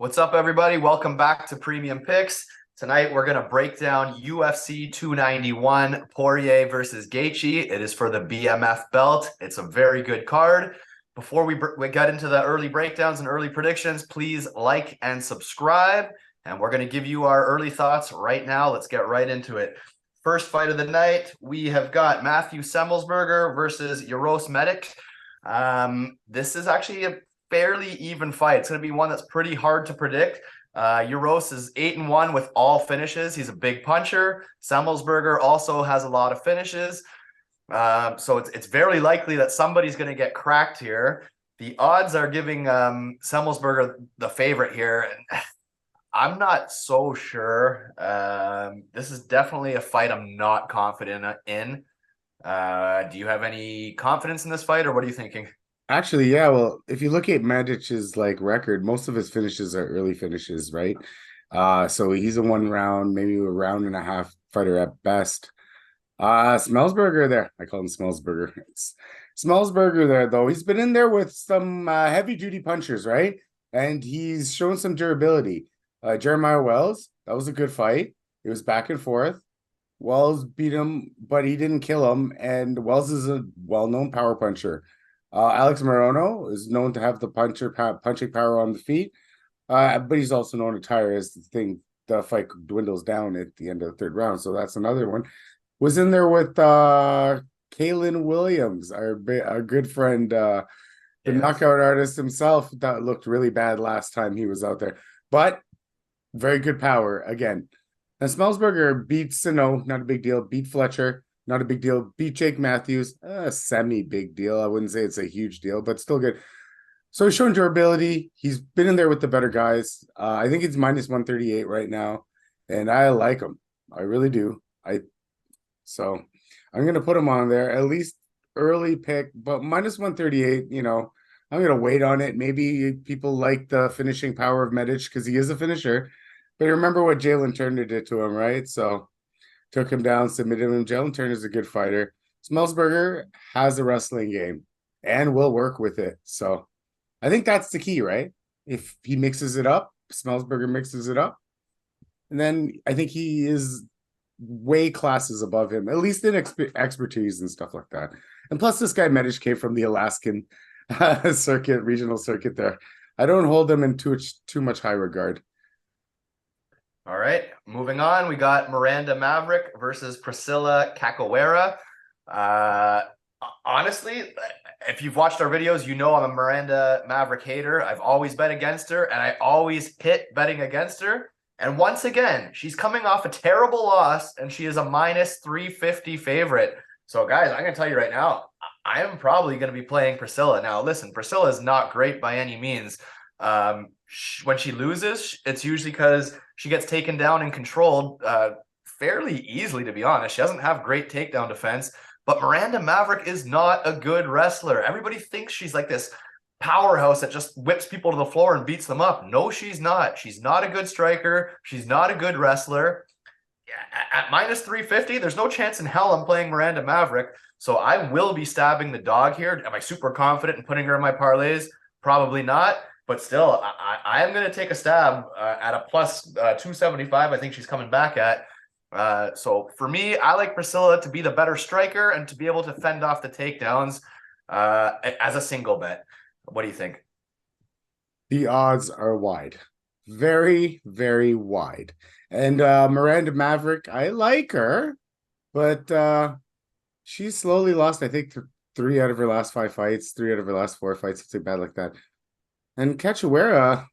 What's up, everybody? Welcome back to Premium Picks. Tonight, we're going to break down UFC 291, Poirier versus Gaethje. It is for the BMF belt. It's a very good card. Before we get into the early breakdowns and early predictions, please like and subscribe. And we're going to give you our early thoughts right now. Let's get right into it. First fight of the night, we have got Matthew Semelsberger versus Giles Medic. This is actually a fairly even fight. It's going to be one that's pretty hard to predict. Giles is 8-1 with all finishes. He's a big puncher. Semelsberger also has a lot of finishes. So it's very likely that somebody's going to get cracked here. The odds are giving Semelsberger the favorite here. I'm not so sure. This is definitely a fight I'm not confident in. Do you have any confidence in this fight, or what are you thinking? Actually, yeah. Well, if you look at Magic's record, most of his finishes are early finishes, right? So he's a one round, maybe a round and a half fighter at best. Smellsberger there. I call him Smellsberger. It's Smellsberger there, though. He's been in there with some heavy duty punchers, right? And he's shown some durability. Jeremiah Wells, that was a good fight. It was back and forth. Wells beat him, but he didn't kill him. And Wells is a well-known power puncher. Alex Morono is known to have the punching power on the feet, but he's also known to tire as the fight dwindles down at the end of the third round. So that's another one. Was in there with Kalen Williams, our good friend, the knockout artist himself. That looked really bad last time he was out there, but very good power again. And Smellsberger beat Sano, not a big deal. Beat Fletcher. Not a big deal. Beat Jake Matthews, semi-big deal. I wouldn't say it's a huge deal, but still good. So he's shown durability. He's been in there with the better guys. I think it's minus 138 right now, and I like him. I really do. So I'm going to put him on there, at least early pick, but minus 138, I'm going to wait on it. Maybe people like the finishing power of Medic because he is a finisher, but remember what Jalen Turner did to him, right? So took him down, submitted him. Jalen Turner's a good fighter. Smellsberger has a wrestling game and will work with it. So I think that's the key, right? If he mixes it up, Smellsberger mixes it up, and then I think he is way classes above him, at least in expertise and stuff like that. And plus, this guy Medic came from the Alaskan regional circuit there. I don't hold him in too much high regard. All right, moving on. We got Miranda Maverick versus Priscilla Cachoeira. Honestly, if you've watched our videos, you know I'm a Miranda Maverick hater. I've always bet against her, and I always hit betting against her. And once again, she's coming off a terrible loss, and she is a minus 350 favorite. So, guys, I'm going to tell you right now, I am probably going to be playing Priscilla. Now, listen, Priscilla is not great by any means. When she loses, it's usually because she gets taken down and controlled fairly easily, to be honest. She doesn't have great takedown defense, but Miranda Maverick is not a good wrestler. Everybody thinks she's like this powerhouse that just whips people to the floor and beats them up. No, she's not. She's not a good striker. She's not a good wrestler. At minus 350, there's no chance in hell I'm playing Miranda Maverick. So I will be stabbing the dog here. Am I super confident in putting her in my parlays? Probably not. But still, I am going to take a stab at a plus 275. I think she's coming back at. So for me, I like Priscilla to be the better striker and to be able to fend off the takedowns as a single bet. What do you think? The odds are wide. Very, very wide. And Miranda Maverick, I like her, but she's slowly lost, I think, 3 out of her last 5 fights, 3 out of her last 4 fights, something bad like that. And Cachoeira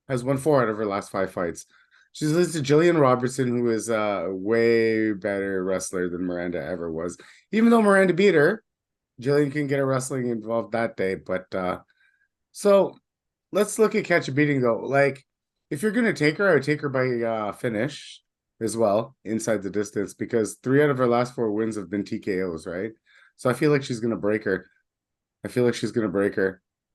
has won 4 out of her last 5 fights. She's listed Jillian Robertson, who is a way better wrestler than Miranda ever was. Even though Miranda beat her, Jillian can get her wrestling involved that day. But so let's look at catch a beating, though. Like, if you're going to take her, I would take her by finish as well, inside the distance, because 3 out of her last 4 wins have been TKOs, right? So I feel like she's going to break her.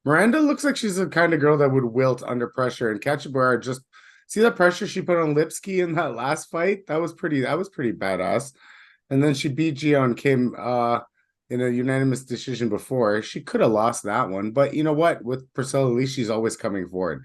Miranda looks like she's the kind of girl that would wilt under pressure, and Cachoeira just see that pressure she put on Lipsky in that last fight. That was pretty badass. And then she beat Gion Kim in a unanimous decision before. She could have lost that one, but you know what? With Priscilla, at least she's always coming forward.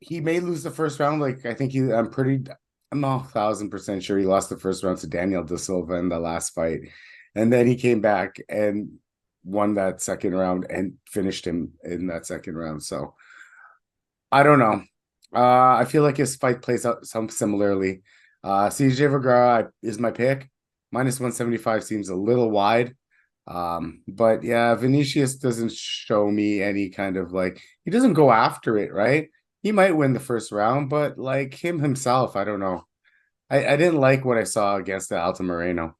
he may lose the first round. Like I think I'm not 1,000% sure he lost the first round to Daniel Da Silva in the last fight, and then he came back and won that second round and finished him in that second round. So I don't know. I feel like his fight plays out some similarly. CJ Vergara is my pick. -175 seems a little wide. But yeah, Vinicius doesn't show me any kind of like he doesn't go after it, right? He might win the first round, but like him himself, I don't know. I didn't like what I saw against the Alta Moreno.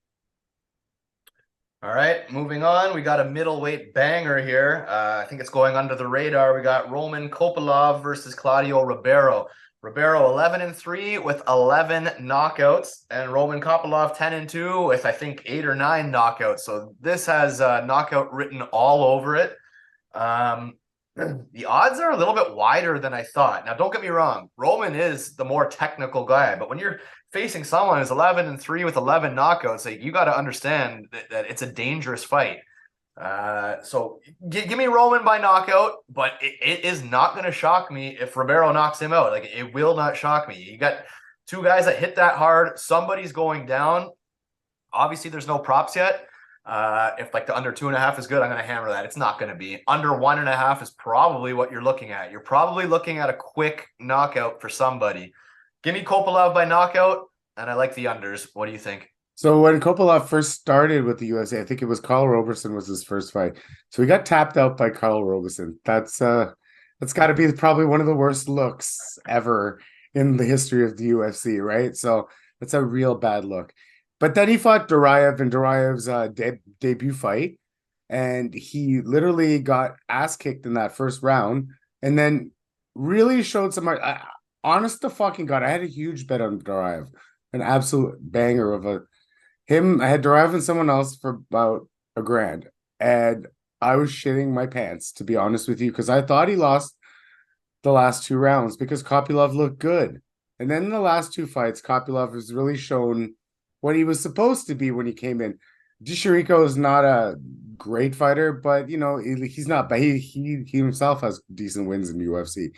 All right, moving on. We got a middleweight banger here. I think it's going under the radar. We got Roman Kopylov versus Claudio Ribeiro. Ribeiro 11-3 with 11 knockouts, and Roman Kopylov 10-2 with I think 8 or 9 knockouts. So this has knockout written all over it. The odds are a little bit wider than I thought. Now, don't get me wrong. Roman is the more technical guy, but when you're facing someone who's 11-3 with 11 knockouts, like, you got to understand that it's a dangerous fight. So give me Roman by knockout, but it is not going to shock me if Ribeiro knocks him out. Like, it will not shock me. You got two guys that hit that hard. Somebody's going down. Obviously, there's no props yet. If like the under 2.5 is good, I'm going to hammer that. It's not going to be. Under 1.5 is probably what you're looking at. You're probably looking at a quick knockout for somebody. Give me Kopylov by knockout, and I like the unders. What do you think? So when Kopylov first started with the UFC, I think it was Carl Roberson was his first fight. So he got tapped out by Carl Roberson. That's got to be probably one of the worst looks ever in the history of the UFC, right? So that's a real bad look. But then he fought Duraev in Duraev's debut fight, and he literally got ass kicked in that first round, and then really showed some. Honest to fucking God, I had a huge bet on Duraev, an absolute banger of a him. I had Duraev and someone else for about $1,000, and I was shitting my pants, to be honest with you, because I thought he lost the last 2 rounds because Kopylov looked good, and then in the last 2 fights, Kopylov has really shown what he was supposed to be when he came in. Chirico is not a great fighter, but he's not bad. He himself has decent wins in the UFC.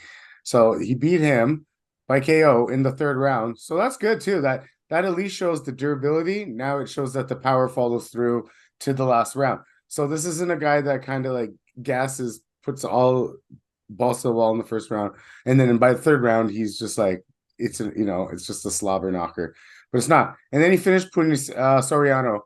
So he beat him by KO in the 3rd round. So that's good too. That at least shows the durability. Now it shows that the power follows through to the last round. So this isn't a guy that kind of like gasses, puts all balls to the wall in the first round, and then by the 3rd round he's just like it's just a slobber knocker. But it's not. And then he finished putting Soriano,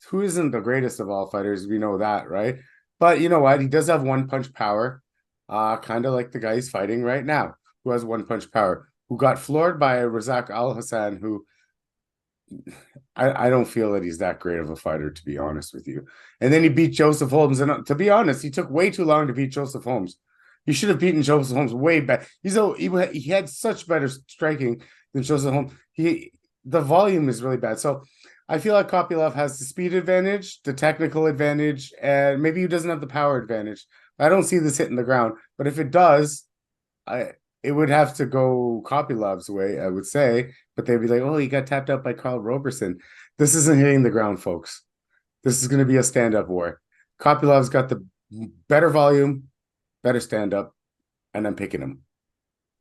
who isn't the greatest of all fighters. We know that, right? But you know what? He does have one punch power, kind of like the guy he's fighting right now, who has one punch power, who got floored by Razak Al Hassan, who I don't feel that he's that great of a fighter, to be honest with you. And then he beat Joseph Holmes. And to be honest, he took way too long to beat Joseph Holmes. He should have beaten Joseph Holmes way back. He had such better striking than Joseph Holmes. The volume is really bad. So I feel like Kopylov has the speed advantage, the technical advantage, and maybe he doesn't have the power advantage. I don't see this hitting the ground, but if it does, it would have to go Kopylov's way, I would say. But they'd be like, oh, he got tapped out by Carl Roberson. This isn't hitting the ground, folks. This is going to be a stand-up war. Kopylov's got the better volume, better stand-up, and I'm picking him.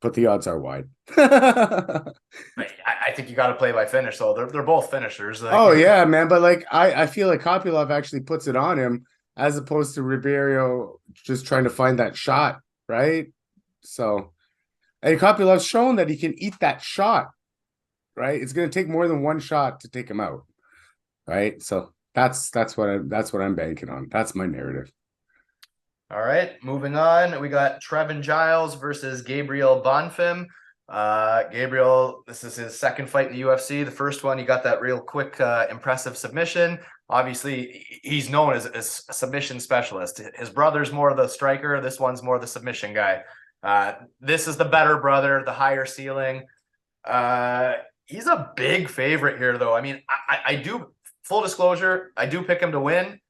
But the odds are wide. I think you got to play by finish. So they're both finishers. Like, oh yeah, man. But like I feel like Kopylov actually puts it on him as opposed to Ribeiro just trying to find that shot, right? So, and Kopylov's shown that he can eat that shot, right? It's going to take more than one shot to take him out, right? So that's what I'm banking on. That's my narrative. All right, moving on. We got Trevin Giles versus Gabriel Bonfim. Gabriel, this is his 2nd fight in the UFC. The first one, he got that real quick, impressive submission. Obviously, he's known as a submission specialist. His brother's more the striker. This one's more the submission guy. This is the better brother, the higher ceiling. He's a big favorite here, though. I mean, I do, full disclosure, I do pick him to win.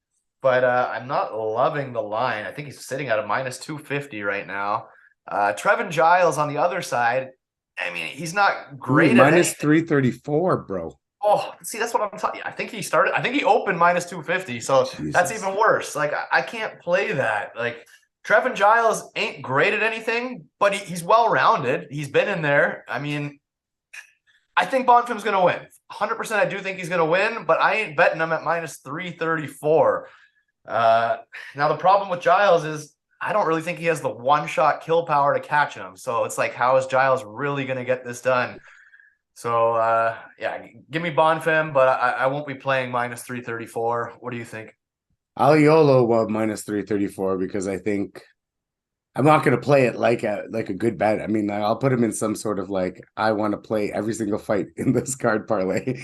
But I'm not loving the line. I think he's sitting at a -250 right now. Trevin Giles on the other side, I mean, he's not great. -334, bro. Oh, see, that's what I'm talking. I think he opened -250, so That's even worse. Like, I can't play that. Like, Trevin Giles ain't great at anything, but he's well-rounded. He's been in there. I mean, I think Bonfim's going to win. 100% I do think he's going to win, but I ain't betting him at minus 334. Now, the problem with Giles is I don't really think he has the one-shot kill power to catch him. So it's like, how is Giles really going to get this done? So, yeah, give me Bonfim, but I won't be playing minus 334. What do you think? I'll YOLO minus 334 because I think I'm not going to play it like a good bet. I mean, I'll put him in some sort of like I want to play every single fight in this card parlay.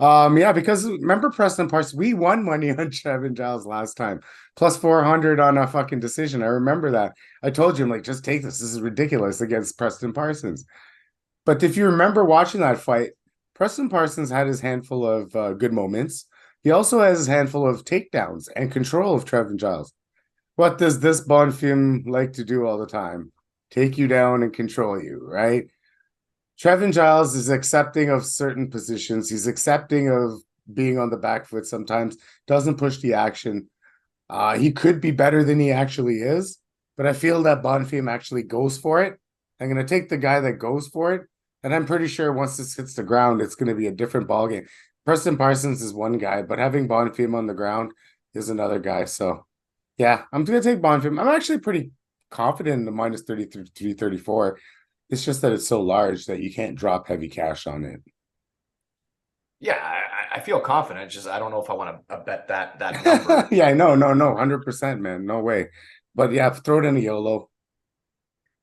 Yeah, because remember Preston Parsons, we won money on Trevin Giles last time, plus 400 on a fucking decision. I remember that. I told you, I'm like, just take this. This is ridiculous against Preston Parsons. But if you remember watching that fight, Preston Parsons had his handful of good moments. He also has his handful of takedowns and control of Trevin Giles. What does this Bonfim like to do all the time? Take you down and control you, right? Trevin Giles is accepting of certain positions. He's accepting of being on the back foot sometimes, doesn't push the action. He could be better than he actually is, but I feel that Bonfim actually goes for it. I'm going to take the guy that goes for it, and I'm pretty sure once this hits the ground, it's going to be a different ballgame. Preston Parsons is one guy, but having Bonfim on the ground is another guy. So, yeah, I'm going to take Bonfim. I'm actually pretty confident in the minus 33, 34. It's just that it's so large that you can't drop heavy cash on it. Yeah, I feel confident. Just I don't know if I want to bet that number. Yeah, no, 100%, man. No way. But yeah, throw it in a YOLO.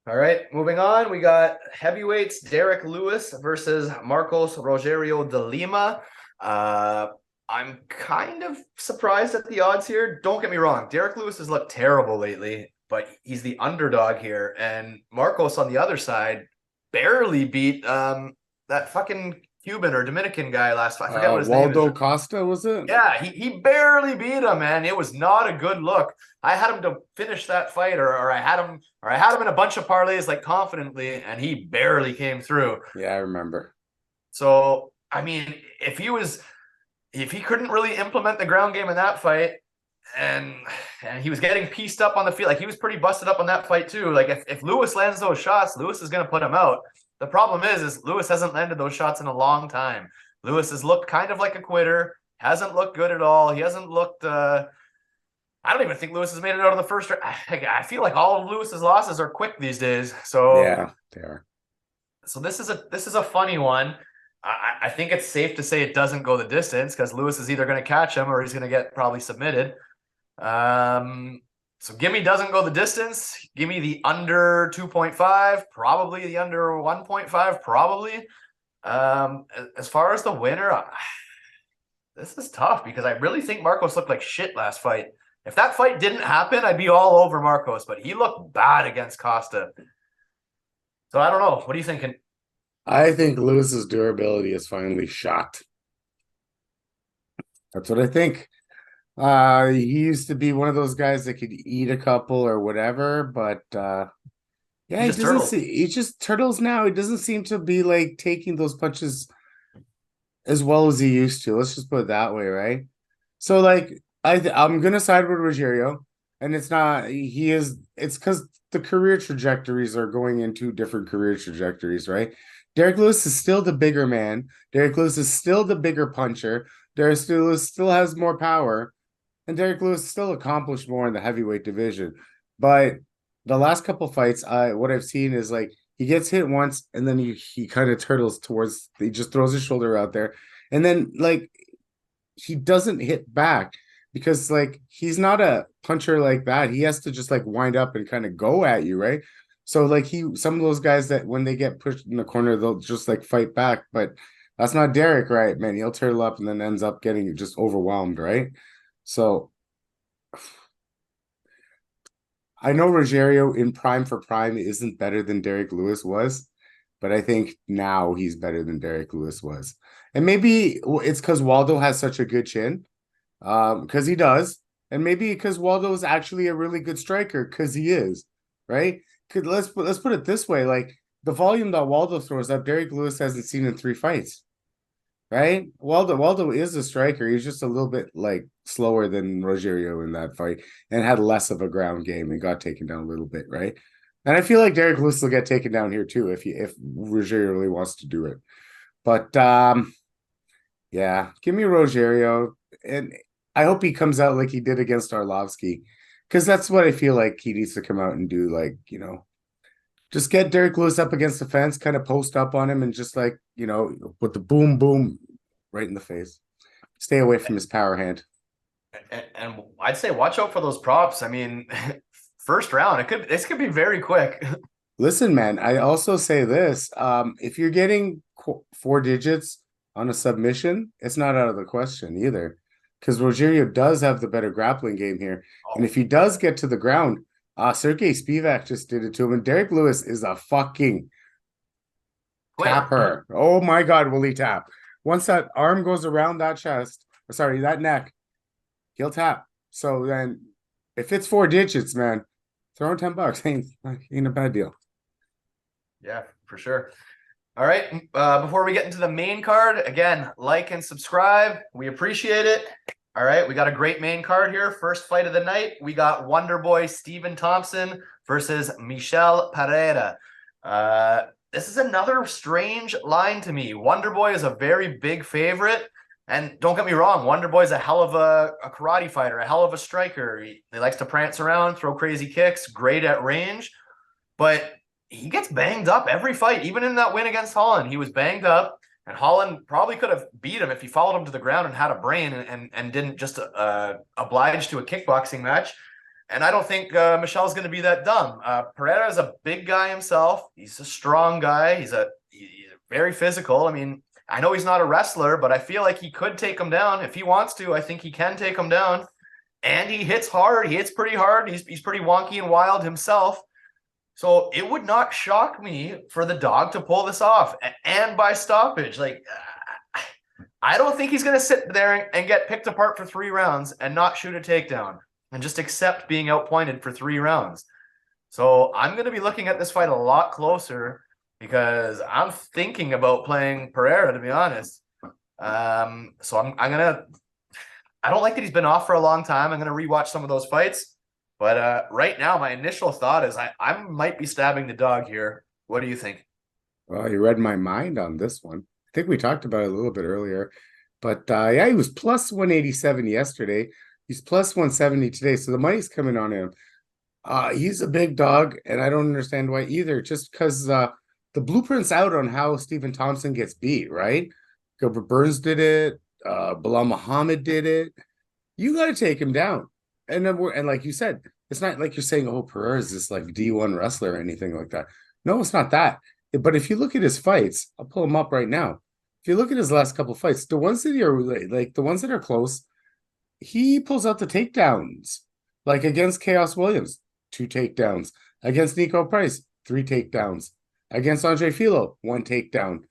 All right, moving on. We got heavyweights, Derek Lewis versus Marcos Rogerio de Lima. I'm kind of surprised at the odds here. Don't get me wrong. Derek Lewis has looked terrible lately, but he's the underdog here. And Marcos on the other side barely beat that fucking Cuban or Dominican guy last fight. I forget what his name is. Waldo Costa, was it? Yeah, he barely beat him, man. It was not a good look. I had him to finish that fight, or I had him in a bunch of parlays like confidently, and he barely came through. Yeah, I remember. So, I mean, if he couldn't really implement the ground game in that fight, and he was getting pieced up on the field, like he was pretty busted up on that fight too. Like if Lewis lands those shots, Lewis is going to put him out. The problem is Lewis hasn't landed those shots in a long time. Lewis has looked kind of like a quitter, hasn't looked good at all. He hasn't looked I don't even think Lewis has made it out of the first round. I feel like all of Lewis's losses are quick these days. So yeah, they are. So this is a funny one. I think it's safe to say it doesn't go the distance because Lewis is either going to catch him or he's going to get probably submitted. So give me doesn't go the distance. Give me the under 2.5, probably the under 1.5, probably. As far as the winner, this is tough because I really think Marcos looked like shit last fight. If that fight didn't happen, I'd be all over Marcos, but he looked bad against Costa. So I don't know. What are you thinking? I think Lewis's durability is finally shot. That's what I think. He used to be one of those guys that could eat a couple or whatever, but yeah, he just turtles now. He doesn't seem to be like taking those punches as well as he used to. Let's just put it that way, right? So like I'm gonna side with Rogerio, and it's because the career trajectories are going in two different career trajectories, right? Derek Lewis is still the bigger man. Derek Lewis is still the bigger puncher. Derek Lewis still has more power. And Derek Lewis still accomplished more in the heavyweight division. But the last couple fights, what I've seen is like he gets hit once and then he kind of turtles he just throws his shoulder out there. And then like he doesn't hit back because like he's not a puncher like that. He has to just like wind up and kind of go at you, right? So like some of those guys that when they get pushed in the corner, they'll just like fight back. But that's not Derek, right, man? He'll turtle up and then ends up getting just overwhelmed, right? So I know Rogerio in prime for prime isn't better than Derek Lewis was, but I think now he's better than Derek Lewis was. And maybe it's because Waldo has such a good chin, because he does. And maybe because Waldo is actually a really good striker, because he is, right? Let's put it this way, like the volume that Waldo throws up, Derek Lewis hasn't seen in 3 fights. right? Waldo is a striker. He's just a little bit like slower than Rogerio in that fight and had less of a ground game and got taken down a little bit, right? And I feel like Derek Lewis will get taken down here too if Rogerio really wants to do it. But yeah, give me Rogerio, and I hope he comes out like he did against Arlovsky, because that's what I feel like he needs to come out and do. Like, just get Derek Lewis up against the fence, kind of post up on him, and just like, with the boom, boom right in the face. Stay away from his power hand. And I'd say watch out for those props. I mean, first round, this could be very quick. Listen, man, I also say this. If you're getting 4 digits on a submission, it's not out of the question either. Because Rogerio does have the better grappling game here. And if he does get to the ground, Sergey Spivak just did it to him. And Derek Lewis is a fucking tapper. Oh my God, will he tap? Once that arm goes around that chest, that neck, he'll tap. So then if it's 4 digits, man, throw in $10 ain't a bad deal. Yeah, for sure. All right. Before we get into the main card, again, like and subscribe. We appreciate it. All right. We got a great main card here. First fight of the night. We got Wonder Boy Stephen Thompson versus Michel Pereira. This is another strange line to me. Wonder Boy is a very big favorite. And don't get me wrong, Wonder Boy's a hell of a karate fighter, a hell of a striker. He likes to prance around, throw crazy kicks, great at range. But he gets banged up every fight. Even in that win against Holland, he was banged up. And Holland probably could have beat him if he followed him to the ground and had a brain and didn't just oblige to a kickboxing match. And I don't think Michel's going to be that dumb. Pereira is a big guy himself. He's a strong guy. He's very physical. I mean, I know he's not a wrestler, but I feel like he could take him down. If he wants to, I think he can take him down. And he hits hard. He hits pretty hard. He's pretty wonky and wild himself. So it would not shock me for the dog to pull this off and by stoppage. Like, I don't think he's going to sit there and get picked apart for 3 rounds and not shoot a takedown and just accept being outpointed for 3 rounds. So I'm going to be looking at this fight a lot closer because I'm thinking about playing Pereira, to be honest. So I don't like that he's been off for a long time. I'm going to rewatch some of those fights. But right now, my initial thought is I might be stabbing the dog here. What do you think? Well, you read my mind on this one. I think we talked about it a little bit earlier. But yeah, he was plus 187 yesterday. He's plus 170 today. So the money's coming on him. He's a big dog, and I don't understand why either. Just because the blueprint's out on how Stephen Thompson gets beat, right? Gilbert Burns did it. Bilal Muhammad did it. You got to take him down. And like you said, it's not like you're saying, oh, Pereira is this like D1 wrestler or anything like that. No, it's not that. But if you look at his fights, I'll pull him up right now. If you look at his last couple fights, the ones that are like the ones that are close, he pulls out the takedowns. Like against Chaos Williams, 2 takedowns. Against Nico Price, 3 takedowns. Against Andre Filo, 1 takedown.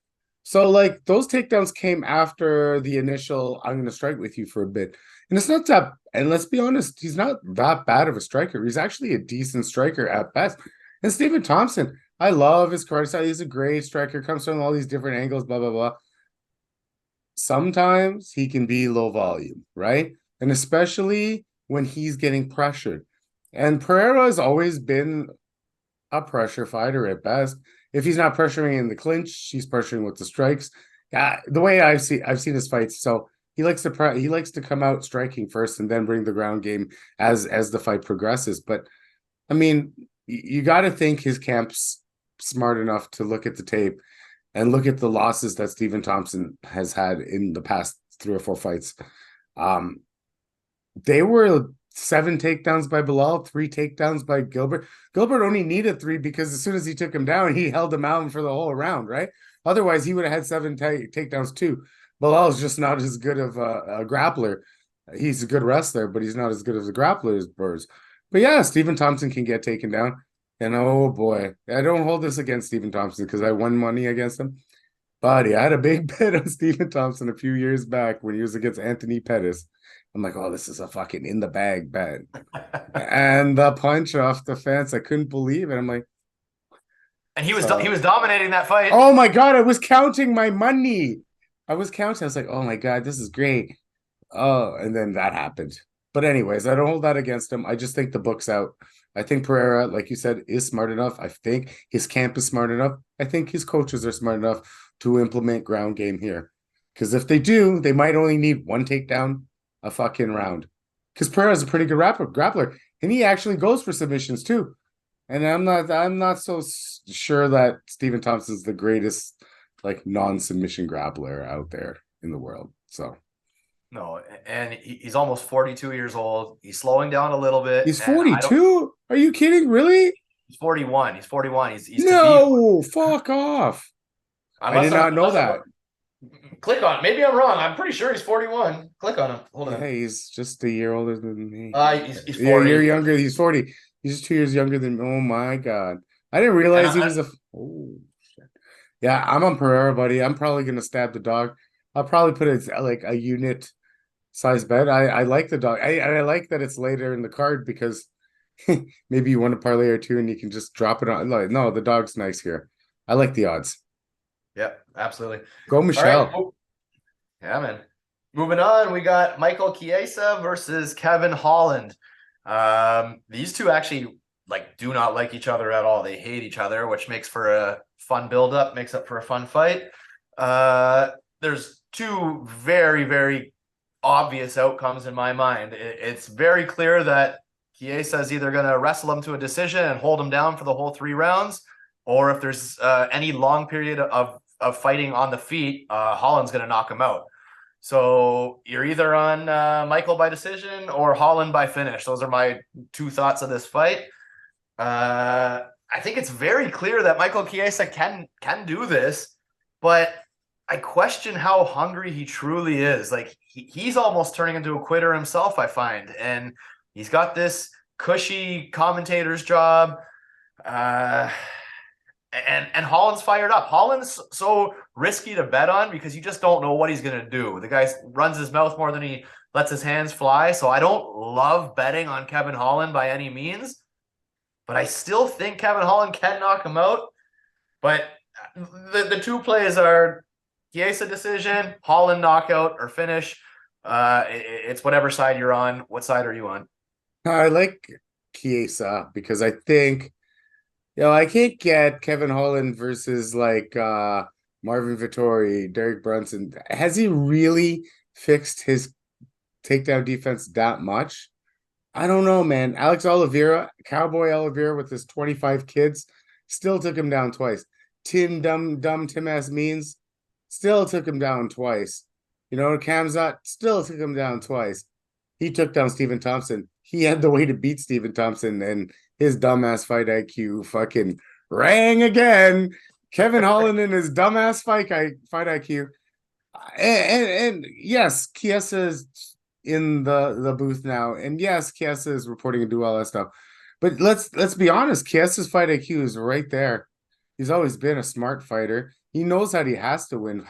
So like those takedowns came after the initial I'm going to strike with you for a bit. And it's not that, and let's be honest, he's not that bad of a striker. He's actually a decent striker at best. And Stephen Thompson, I love his karate style. He's a great striker, comes from all these different angles, blah, blah, blah. Sometimes he can be low volume, right? And especially when he's getting pressured. And Pereira has always been a pressure fighter at best. If he's not pressuring in the clinch, he's pressuring with the strikes. The way I've seen his fights, so he likes to come out striking first and then bring the ground game as the fight progresses. But I mean, you got to think his camp's smart enough to look at the tape and look at the losses that Stephen Thompson has had in the past 3 or 4 fights. They were 7 takedowns by Bilal, 3 takedowns by Gilbert. Gilbert only needed 3 because as soon as he took him down, he held him out for the whole round, right? Otherwise, he would have had 7 takedowns too. Bilal is just not as good of a grappler. He's a good wrestler, but he's not as good as a grappler as Burrs. But yeah, Stephen Thompson can get taken down. And oh boy, I don't hold this against Stephen Thompson because I won money against him. But I had a big bet on Stephen Thompson a few years back when he was against Anthony Pettis. I'm like, oh, this is a fucking in the bag bet. And the punch off the fence, I couldn't believe it. I'm like, and he was dominating that fight. Oh my God, I was counting my money. I was counting. I was like, oh my God, this is great. Oh, and then that happened. But anyways, I don't hold that against him. I just think the book's out. I think Pereira, like you said, is smart enough. I think his camp is smart enough. I think his coaches are smart enough to implement ground game here. Because if they do, they might only need one takedown a fucking round. Because Pereira's a pretty good grappler, and he actually goes for submissions too. And I'm not so sure that Stephen Thompson's the greatest like non-submission grappler out there in the world. So No, and he's almost 42 years old. He's slowing down a little bit, he's and I don't. 42. Are you kidding? Really? He's 41. He's 41. He's to be. No, fuck off. I did not know that. Click on it. Maybe I'm wrong. I'm pretty sure he's 41. Click on him. Hold on. Hey, he's just a year older than me. He's 40. Yeah, you're younger. He's 40. He's 2 years younger than me. Oh my God. I didn't realize he was a. Oh, shit. Yeah, I'm on Pereira, buddy. I'm probably going to stab the dog. I'll probably put it like a unit size bet. I like the dog. I like that it's later in the card because maybe you want a parlay or two and you can just drop it on. No, the dog's nice here. I like the odds. Yeah, absolutely. Go Michelle. Right. Yeah, man. Moving on, we got Michael Chiesa versus Kevin Holland. These two actually do not like each other at all. They hate each other, which makes for a fun build-up, makes up for a fun fight. There's two very, very obvious outcomes in my mind. It's very clear that Chiesa is either going to wrestle him to a decision and hold him down for the whole 3 rounds, or if there's any long period of fighting on the feet, Holland's going to knock him out. So you're either on Michael by decision or Holland by finish. Those are my 2 thoughts of this fight. I think it's very clear that Michael Chiesa can do this, but I question how hungry he truly is. Like he's almost turning into a quitter himself, I find. And he's got this cushy commentator's job. And Holland's fired up. Holland's so risky to bet on because you just don't know what he's going to do. The guy runs his mouth more than he lets his hands fly. So I don't love betting on Kevin Holland by any means, but I still think Kevin Holland can knock him out. But the 2 plays are Chiesa decision, Holland knockout or finish. It's whatever side you're on. What side are you on? I like Chiesa because I think I can't get Kevin Holland versus Marvin Vettori, Derek Brunson. Has he really fixed his takedown defense that much? I don't know, man. Alex Oliveira, Cowboy Oliveira with his 25 kids, still took him down twice. Tim ass Means still took him down twice. Kamzat still took him down twice. He took down Stephen Thompson. He had the way to beat Stephen Thompson, and his dumbass fight IQ fucking rang again. Kevin Holland and his dumbass fight IQ. And yes, Chiesa is in the booth now. And yes, Chiesa is reporting and do all that stuff. But let's be honest, Chiesa's fight IQ is right there. He's always been a smart fighter. He knows how he has to win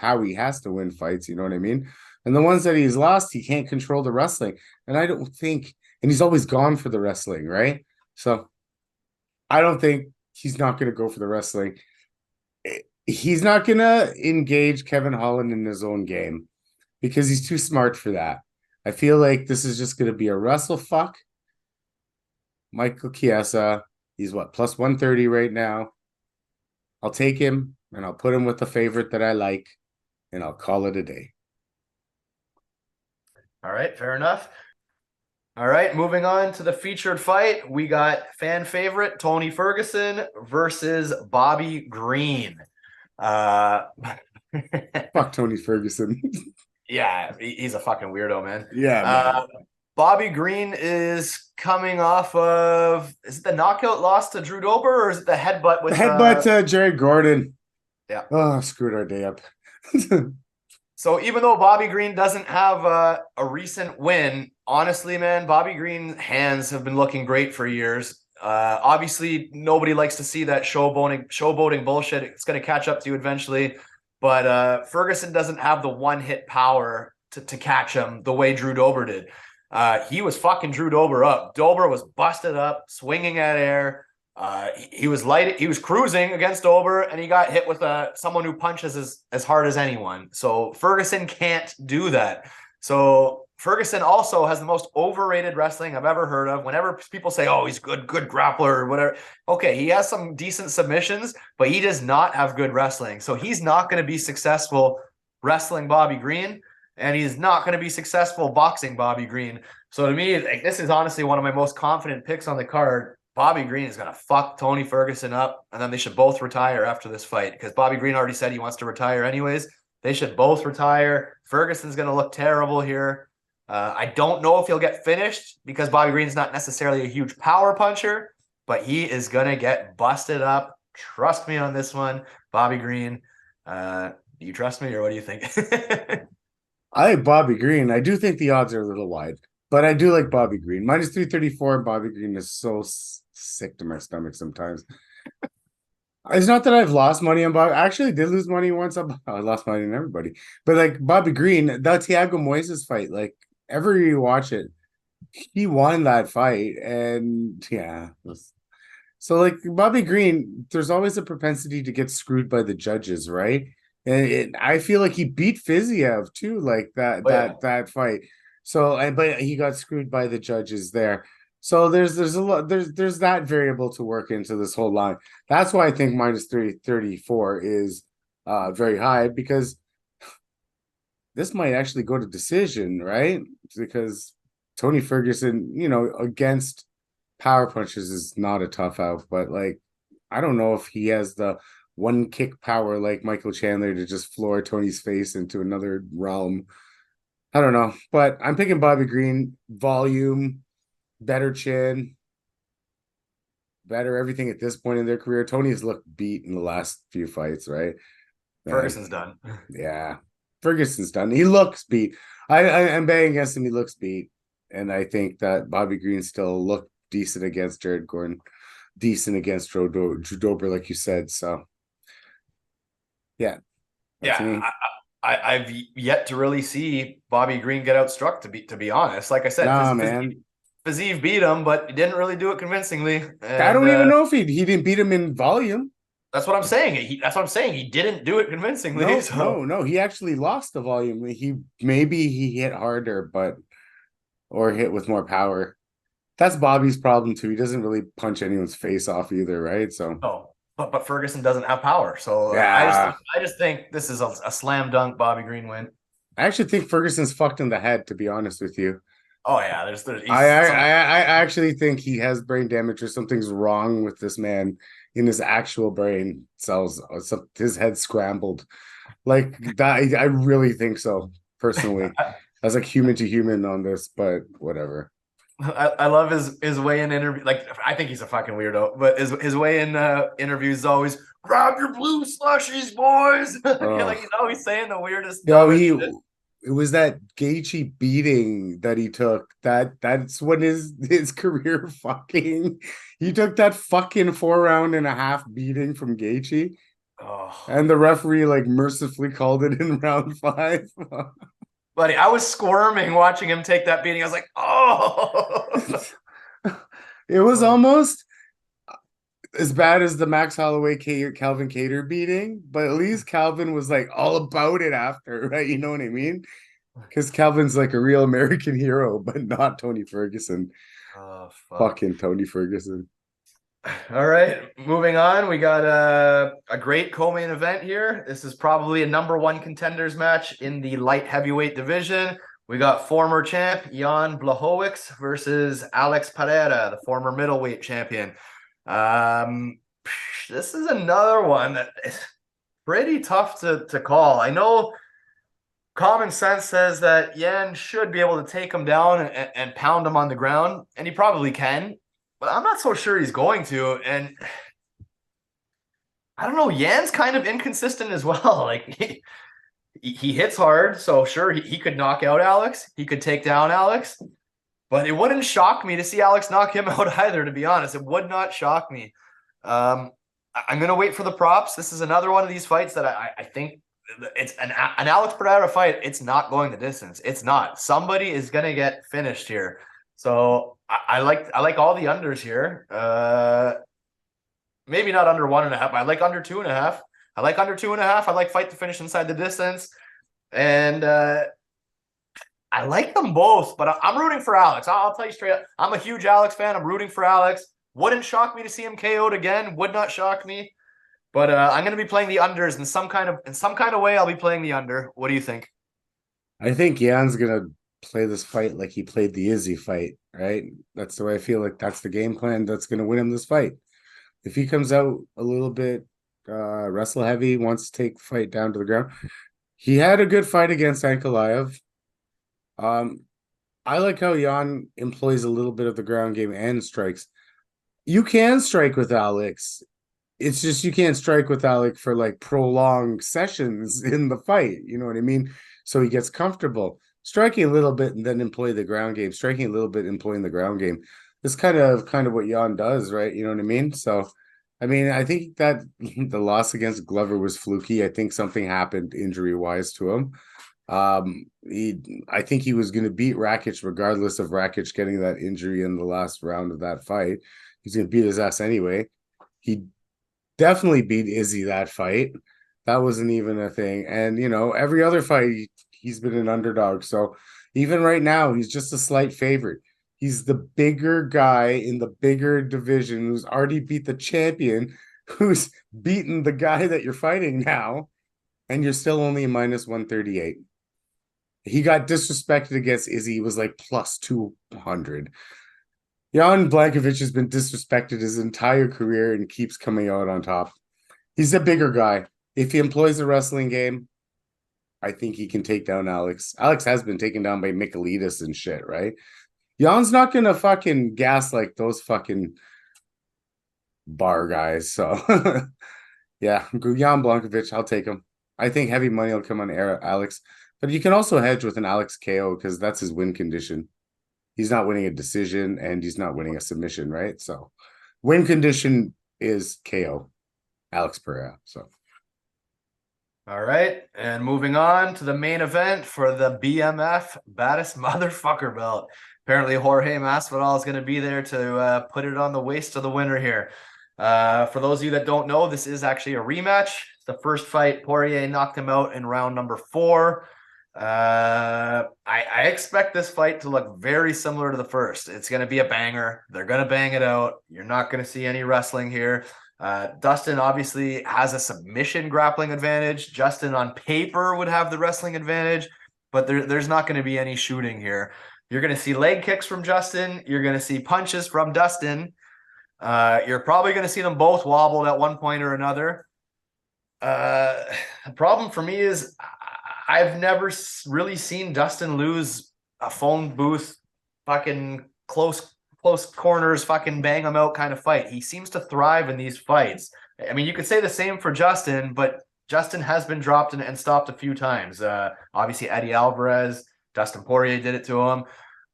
fights, you know what I mean? And the ones that he's lost, he can't control the wrestling. And I don't think, and he's always gone for the wrestling, right? So I don't think he's not going to go for the wrestling. He's not going to engage Kevin Holland in his own game because he's too smart for that. I feel like this is just going to be a wrestle fuck. Michael Chiesa, he's plus 130 right now. I'll take him and I'll put him with the favorite that I like and I'll call it a day. All right, fair enough. All right, moving on to the featured fight. We got fan favorite Tony Ferguson versus Bobby Green. Fuck Tony Ferguson. Yeah, he's a fucking weirdo, man. Yeah. Bobby Green is coming off of, is it the knockout loss to Drew Dober or is it the headbutt with to Jared Gordon? Yeah. Oh, screwed our day up. So even though Bobby Green doesn't have a recent win, honestly, man, Bobby Green's hands have been looking great for years. Obviously, nobody likes to see that showboating bullshit. It's going to catch up to you eventually. But Ferguson doesn't have the one-hit power to catch him the way Drew Dober did. He was fucking Drew Dober up. Dober was busted up, swinging at air. He was light. He was cruising against Ober, and he got hit with someone who punches as hard as anyone. So Ferguson can't do that. So Ferguson also has the most overrated wrestling I've ever heard of. Whenever people say, "Oh, he's good grappler" or whatever, okay, he has some decent submissions, but he does not have good wrestling. So he's not going to be successful wrestling Bobby Green, and he's not going to be successful boxing Bobby Green. So to me, like, this is honestly one of my most confident picks on the card. Bobby Green is going to fuck Tony Ferguson up, and then they should both retire after this fight because Bobby Green already said he wants to retire anyways. They should both retire. Ferguson's going to look terrible here. I don't know if he'll get finished because Bobby Green's not necessarily a huge power puncher, but he is going to get busted up. Trust me on this one, Bobby Green. Do you trust me, or what do you think? I like Bobby Green. I do think the odds are a little wide, but I do like Bobby Green. Minus 334. Bobby Green is so sick to my stomach sometimes. It's not that I've lost money on Bobby. I actually did lose money once. I lost money on everybody. But like Bobby Green, that Thiago Moises fight, like ever you watch it, he won that fight. And yeah. So like Bobby Green, there's always a propensity to get screwed by the judges, right? And I feel like he beat Fiziev too, like that fight. So, but he got screwed by the judges there. So there's a lot there's that variable to work into this whole line. That's why I think minus 334 is very high, because this might actually go to decision, right? Because Tony Ferguson, against power punches is not a tough out, but like I don't know if he has the one kick power like Michael Chandler to just floor Tony's face into another realm. I don't know, but I'm picking Bobby Green. Volume, better chin, better everything at this point in their career. Tony's looked beat in the last few fights, right? Ferguson's done. Yeah, Ferguson's done. He looks beat. I'm betting against him. He looks beat, and I think that Bobby Green still looked decent against Jared Gordon, decent against Drew Dober, like you said. So, yeah, I've yet to really see Bobby Green get outstruck. To be honest, like I said, Fiziev beat him, but he didn't really do it convincingly. And, I don't even know if he didn't beat him in volume. That's what I'm saying. That's what I'm saying. He didn't do it convincingly. No. He actually lost the volume. He hit harder, or hit with more power. That's Bobby's problem too. He doesn't really punch anyone's face off either, right? So. Oh, but Ferguson doesn't have power. So yeah. I just think this is a slam dunk Bobby Green win. I actually think Ferguson's fucked in the head, to be honest with you. Oh yeah, I actually think he has brain damage, or something's wrong with this man in his actual brain cells. His head scrambled, like that. I really think so, personally, as like human to human on this, but whatever. I love his weigh-in interview. Like, I think he's a fucking weirdo, but his weigh-in interviews is always grab your blue slushies, boys. Like he's always saying the weirdest. No, it was that Gaethje beating that he took. That's when his career fucking. He took that fucking 4.5-round beating from Gaethje, and the referee like mercifully called it in round 5. Buddy, I was squirming watching him take that beating. I was like, oh. It was almost as bad as the Max Holloway Calvin Kattar beating, but at least Calvin was like all about it after, right? You know what I mean? Because Calvin's like a real American hero, but not Tony Ferguson. Oh, fuck. Fucking Tony Ferguson. All right, moving on. We got a great co-main event here. This is probably a #1 contenders match in the light heavyweight division. We got former champ Jan Blachowicz versus Alex Pereira, the former middleweight champion. This is another one that is pretty tough to call. I know common sense says that Jan should be able to take him down and pound him on the ground, and he probably can. But I'm not so sure he's going to. And I don't know. Jan's kind of inconsistent as well. Like he hits hard. So sure, he could knock out Alex. He could take down Alex. But it wouldn't shock me to see Alex knock him out either, to be honest. It would not shock me. I'm going to wait for the props. This is another one of these fights that I think it's an Alex Pereira fight. It's not going the distance. It's not. Somebody is going to get finished here. So I like all the unders here. maybe not under 1.5, but I like under 2.5. I like under 2.5. I like fight to finish inside the distance. And I like them both, but I'm rooting for Alex. I'll tell you straight up. I'm a huge Alex fan. I'm rooting for Alex. Wouldn't shock me to see him KO'd again. Would not shock me. But I'm going to be playing the unders in some kind of way. I'll be playing the under. What do you think? I think Jan's gonna play this fight like he played the Izzy fight, right? That's the way I feel like that's the game plan that's gonna win him this fight. If he comes out a little bit wrestle heavy, wants to take the fight down to the ground. He had a good fight against Ankalaev. Um, I like how Jan employs a little bit of the ground game and strikes. You can strike with Alex. It's just you can't strike with Alex for like prolonged sessions in the fight. You know what I mean? So he gets comfortable. Striking a little bit and then employ the ground game. Striking a little bit, employing the ground game. This kind of what Jan does, right? You know what I mean? So I mean, I think that the loss against Glover was fluky. I think something happened injury-wise to him. I think he was going to beat Rakic regardless of Rakic getting that injury in the last round of that fight. He's going to beat his ass anyway. He definitely beat Izzy that fight. That wasn't even a thing. And, you know, every other fight, he's been an underdog. So even right now, he's just a slight favorite. He's the bigger guy in the bigger division who's already beat the champion, who's beaten the guy that you're fighting now, and you're still only minus 138. He got disrespected against Izzy. He was like plus 200. Jan Blachowics has been disrespected his entire career and keeps coming out on top. He's a bigger guy. If he employs the wrestling game, I think he can take down Alex. Alex has been taken down by Michailidis and shit, right? Jan's not gonna fucking gas like those fucking bar guys. So yeah, Jan Blachowics, I'll take him. I think heavy money will come on Alex, but you can also hedge with an Alex KO because that's his win condition. He's not winning a decision and he's not winning a submission, right? So win condition is KO, Alex Pereira. So All right, and moving on to the main event for the BMF baddest motherfucker belt. Apparently, Jorge Masvidal is going to be there to put it on the waist of the winner here. For those of you that don't know, this is actually a rematch. The first fight, Poirier knocked him out in round number 4. I expect this fight to look very similar to the first. It's going to be a banger. They're going to bang it out. You're not going to see any wrestling here. Dustin obviously has a submission grappling advantage. Justin on paper would have the wrestling advantage, but there's not going to be any shooting here. You're going to see leg kicks from Justin. You're going to see punches from Dustin. You're probably going to see them both wobbled at one point or another. The problem for me is I've never really seen Dustin lose a phone booth, fucking close corners, fucking bang him out kind of fight. He seems to thrive in these fights. I mean, you could say the same for Justin, but Justin has been dropped and stopped a few times. Obviously, Eddie Alvarez, Dustin Poirier did it to him.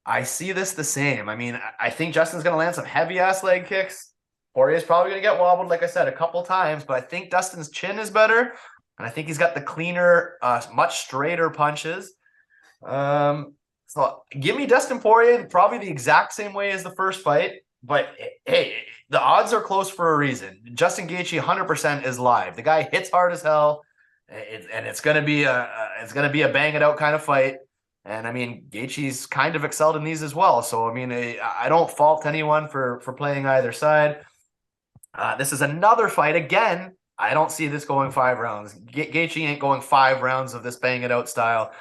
I see this the same. I mean, I think Justin's going to land some heavy-ass leg kicks. Poirier's probably going to get wobbled, like I said, a couple times, but I think Dustin's chin is better, and I think he's got the cleaner, much straighter punches. So give me Dustin Poirier probably the exact same way as the first fight, but hey, the odds are close for a reason. Justin Gaethje 100% is live. The guy hits hard as hell, and it's going to be a bang it out kind of fight. And I mean, Gaethje's kind of excelled in these as well. So I mean, I don't fault anyone for playing either side. This is another fight again. I don't see this going 5 rounds. Gaethje ain't going 5 rounds of this bang it out style.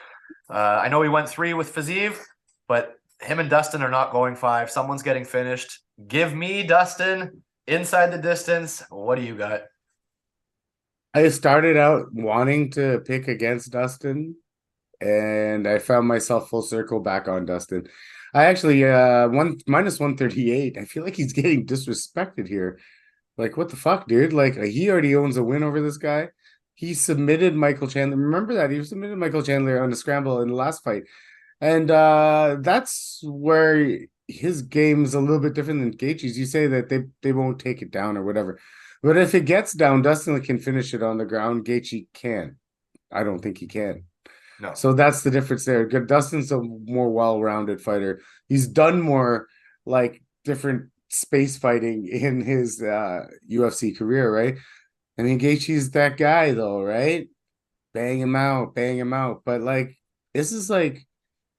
I know he went 3 with Fiziev, but him and Dustin are not going 5. Someone's getting finished. Give me Dustin inside the distance. What do you got? I started out wanting to pick against Dustin, and I found myself full circle back on Dustin. I actually minus 138. I feel like he's getting disrespected here. Like, what the fuck, dude? Like, he already owns a win over this guy. He submitted Michael Chandler. Remember that? He submitted Michael Chandler on a scramble in the last fight. And that's where his game's a little bit different than Gaethje's. You say that they won't take it down or whatever. But if it gets down, Dustin can finish it on the ground. Gaethje can. I don't think he can. No. So that's the difference there. Dustin's a more well-rounded fighter. He's done more like different space fighting in his UFC career, right? I mean, Gaethje's that guy though, right? Bang him out, bang him out. But like, this is like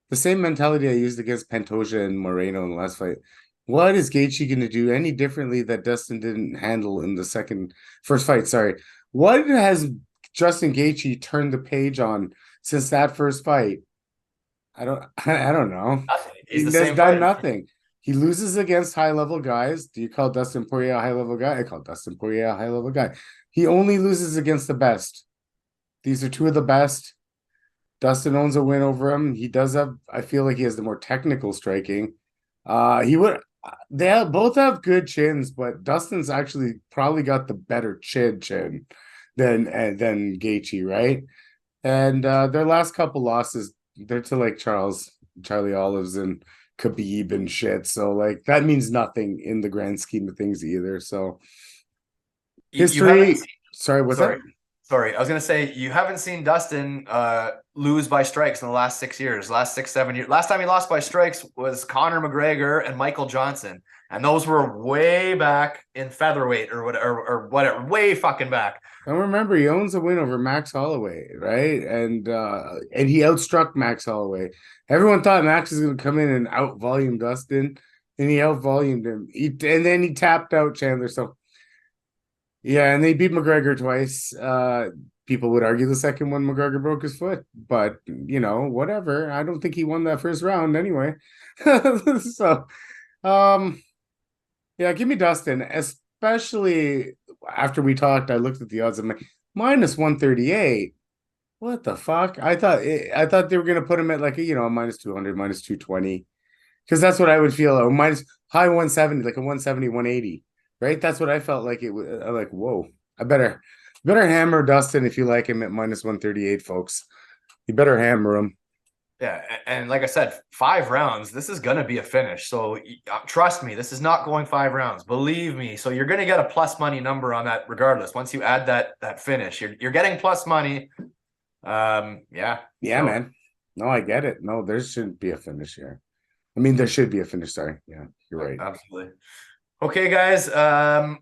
the same mentality I used against Pantoja and Moreno in the last fight. What is Gaethje going to do any differently that Dustin didn't handle in the first fight? Sorry. What has Justin Gaethje turned the page on since that first fight? I don't know. Nothing. He's He the has same done fighter. nothing. He loses against high level guys. Do you call Dustin Poirier a high level guy? I call Dustin Poirier a high level guy. He only loses against the best. These are two of the best. Dustin owns a win over him. He does have, I feel like he has the more technical striking. He would both have good chins, but Dustin's actually probably got the better chin than Gaethje, right? And their last couple losses, they're to like Charlie Olives and Khabib and shit. So like that means nothing in the grand scheme of things either. So history. Sorry, what's that? Sorry, I was gonna say you haven't seen Dustin lose by strikes in the last 6 years, last 6, 7 years. Last time he lost by strikes was Conor McGregor and Michael Johnson, and those were way back in featherweight or whatever, way fucking back. And remember, he owns a win over Max Holloway, right? And he outstruck Max Holloway. Everyone thought Max was going to come in and out-volume Dustin, and he out-volumed him. And then he tapped out Chandler. So, yeah, and they beat McGregor twice. People would argue the second one, McGregor broke his foot. But, you know, whatever. I don't think he won that first round anyway. So, yeah, give me Dustin, especially after we talked. I looked at the odds. I'm like, minus 138. What the fuck? I thought they were gonna put him at like a minus 200, minus 220, because that's what I would feel. Or minus high 170, like a 170, 180, right? That's what I felt like it was. Like, whoa, I better hammer Dustin if you like him at minus 138, folks. You better hammer him. Yeah, and like I said, 5 rounds. This is gonna be a finish. So trust me, this is not going 5 rounds. Believe me. So you're gonna get a plus money number on that, regardless. Once you add that finish, you're getting plus money. Yeah, man. No, I get it. No, there shouldn't be a finish here. I mean, there should be a finish. Sorry. Yeah, you're right. Absolutely. Okay, guys.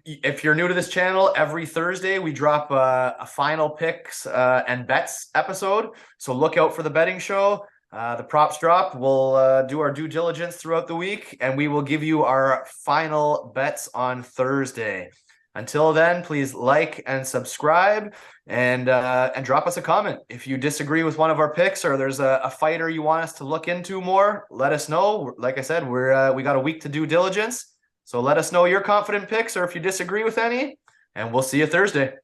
If you're new to this channel, every Thursday we drop a final picks and bets episode. So look out for the betting show. The props drop. We'll do our due diligence throughout the week, and we will give you our final bets on Thursday. Until then, please like and subscribe, and drop us a comment. If you disagree with one of our picks, or there's a fighter you want us to look into more, let us know. Like I said, we got a week to due diligence, so let us know your confident picks, or if you disagree with any, and we'll see you Thursday.